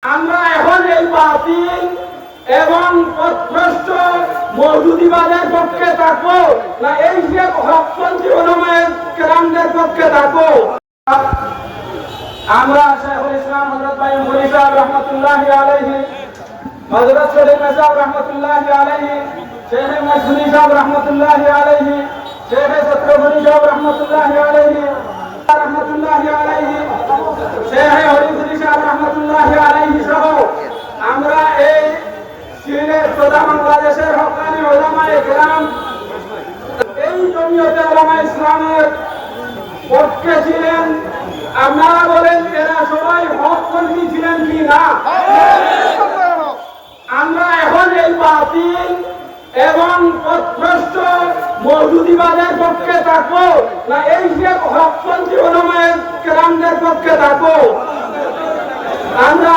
আমরা এখন এই বাতিল এবং পথভ্রষ্ট মওদুদিবাদের পক্ষে থাকবো না এই যে হকপন্থী ওলামায়ে কেরামদের পক্ষে থাকবো। আমরা শাইখুল ইসলাম হযরত ভাই মুফতি সাহেব রাহমাতুল্লাহি আলাইহি, হযরত শরীফ সাহেব রাহমাতুল্লাহি আলাইহি, শেখ মজদুরি সাহেব রাহমাতুল্লাহি আলাইহি, শেখ সত্রবনী সাহেব রাহমাতুল্লাহি আলাইহি রাহমাতুল্লাহি আলাইহি, শেখ হরিফুদ্দিন সাহেব রাহমাতুল্লাহি আলাইহি সহ আমরা এই সিলেট তথা বাংলাদেশের হক্কানি ওলামায়ে কেরাম এই জমিয়তে ওলামায়ে ইসলামের পক্ষে ছিলেন। আপনারা বলেন এরা সবাই হকপন্থী ছিলেন কি না? আমরা এখন এই বাতিল এবং পথভ্রষ্ট মওদুদিবাদের পক্ষে থাকবো না এই যে হকপন্থী ওলামায়ে কেরামদের পক্ষে থাকবো। আমরা